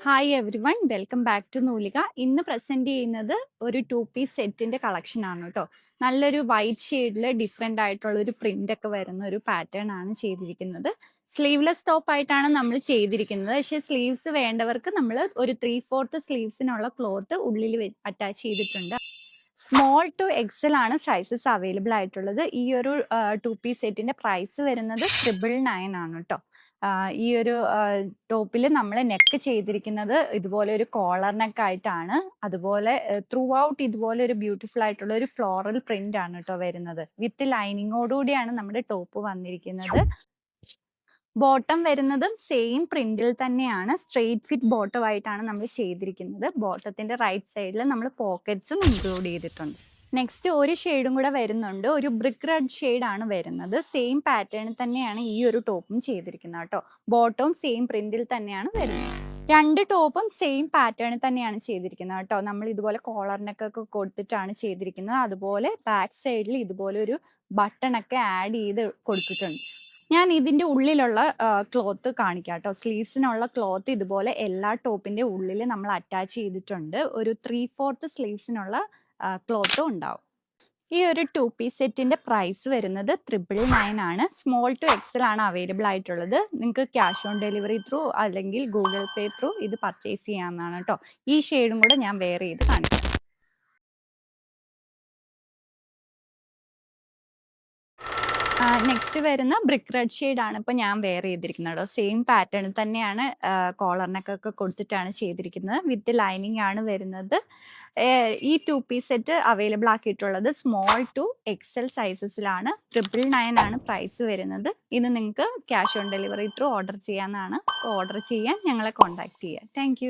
Hi everyone welcome back to Noolika. ഇന്ന് present ചെയ്യുന്നത് ഒരു 2 പീസ് സെറ്റിന്റെ കളക്ഷൻ ആണ് കേട്ടോ. നല്ലൊരു വൈറ്റ് ഷെയ്ഡിൽ ഡിഫറെന്റ് ആയിട്ടുള്ള ഒരു പ്രിന്റ് ഒക്കെ വരുന്ന ഒരു പാറ്റേൺ ആണ് ചെയ്തിരിക്കുന്നത്. സ്ലീവ്ലെസ് ടോപ്പ് ആയിട്ടാണ് നമ്മൾ ചെയ്തിരിക്കുന്നത്. പക്ഷേ സ്ലീവ്സ് വേണ്ടവർക്ക് നമ്മൾ ഒരു 3/4 സ്ലീവ്സിനുള്ള ക്ലോത്ത് ഉള്ളിൽ അറ്റാച്ച് ചെയ്തിട്ടുണ്ട്. സ്മോൾ ടു എക്സൽ ആണ് സൈസസ് അവൈലബിൾ ആയിട്ടുള്ളത്. ഈ ഒരു 2 പീസ് സെറ്റിന്റെ പ്രൈസ് വരുന്നത് 999 ആണ് കേട്ടോ. ഈ ഒരു ടോപ്പിൽ നമ്മൾ നെക്ക് ചെയ്തിരിക്കുന്നത് ഇതുപോലെ ഒരു കോളർ നെക്ക് ആയിട്ടാണ്. അതുപോലെ ത്രൂ ഔട്ട് ഇതുപോലെ ഒരു ബ്യൂട്ടിഫുൾ ആയിട്ടുള്ള ഒരു ഫ്ലോറൽ പ്രിന്റ് ആണ് കേട്ടോ വരുന്നത്. വിത്ത് ലൈനിങ്ങോടുകൂടിയാണ് നമ്മുടെ ടോപ്പ് വന്നിരിക്കുന്നത്. ബോട്ടം വരുന്നതും സെയിം പ്രിന്റിൽ തന്നെയാണ്. സ്ട്രെയിറ്റ് ഫിറ്റ് ബോട്ടം ആയിട്ടാണ് നമ്മൾ ചെയ്തിരിക്കുന്നത്. ബോട്ടത്തിന്റെ റൈറ്റ് സൈഡിൽ നമ്മൾ പോക്കറ്റ്സും ഇൻക്ലൂഡ് ചെയ്തിട്ടുണ്ട്. നെക്സ്റ്റ് ഒരു ഷെയ്ഡും കൂടെ വരുന്നുണ്ട്. ഒരു ബ്രിക്ക് റെഡ് ഷെയ്ഡ് ആണ് വരുന്നത്. സെയിം പാറ്റേണിൽ തന്നെയാണ് ഈ ഒരു ടോപ്പും ചെയ്തിരിക്കുന്നത് കേട്ടോ. ബോട്ടവും സെയിം പ്രിന്റിൽ തന്നെയാണ് വരുന്നത്. രണ്ട് ടോപ്പും സെയിം പാറ്റേണിൽ തന്നെയാണ് ചെയ്തിരിക്കുന്നത് കേട്ടോ. നമ്മൾ ഇതുപോലെ കോളറിനൊക്കെ കൊടുത്തിട്ടാണ് ചെയ്തിരിക്കുന്നത്. അതുപോലെ ബാക്ക് സൈഡിൽ ഇതുപോലെ ഒരു ബട്ടൺ ഒക്കെ ആഡ് ചെയ്ത് കൊടുത്തിട്ടുണ്ട്. ഞാൻ ഇതിന്റെ ഉള്ളിലുള്ള ക്ലോത്ത് കാണിക്കാം കേട്ടോ. സ്ലീവ്സിനുള്ള ക്ലോത്ത് ഇതുപോലെ എല്ലാ ടോപ്പിന്റെ ഉള്ളിൽ നമ്മൾ അറ്റാച്ച് ചെയ്തിട്ടുണ്ട്. ഒരു 3/4 സ്ലീവ്സിനുള്ള ക്ലോത്തും ഉണ്ടാവും. ഈ ഒരു 2 പീസ് സെറ്റിന്റെ പ്രൈസ് വരുന്നത് 999 ആണ്. സ്മോൾ ടു എക്സൽ ആണ് അവൈലബിൾ ആയിട്ടുള്ളത്. നിങ്ങൾക്ക് ക്യാഷ് ഓൺ ഡെലിവറി ത്രൂ അല്ലെങ്കിൽ ഗൂഗിൾ പേ ത്രൂ ഇത് പർച്ചേസ് ചെയ്യാവുന്നതാണ് കേട്ടോ. ഈ ഷെയ്ഡും കൂടെ ഞാൻ വെയർ ചെയ്ത് കാണിക്കാം. നെക്സ്റ്റ് വരുന്ന ബ്രിക്ക് റെഡ് ഷെയ്ഡ് ആണ് ഇപ്പോൾ ഞാൻ വെയർ ചെയ്തിരിക്കുന്നത്. സെയിം പാറ്റേണിൽ തന്നെയാണ് കോളറിനൊക്കെ കൊടുത്തിട്ടാണ് ചെയ്തിരിക്കുന്നത്. വിത്ത് ലൈനിങ് ആണ് വരുന്നത്. ഈ 2 പീസ് സെറ്റ് അവൈലബിൾ ആക്കിയിട്ടുള്ളത് സ്മോൾ ടു എക്സൽ സൈസസിലാണ്. 999 ആണ് പ്രൈസ് വരുന്നത്. ഇത് നിങ്ങൾക്ക് cash on delivery through order ചെയ്യാവുന്നതാണ്. ഓർഡർ ചെയ്യാൻ ഞങ്ങളെ കോൺടാക്ട് ചെയ്യുക. താങ്ക്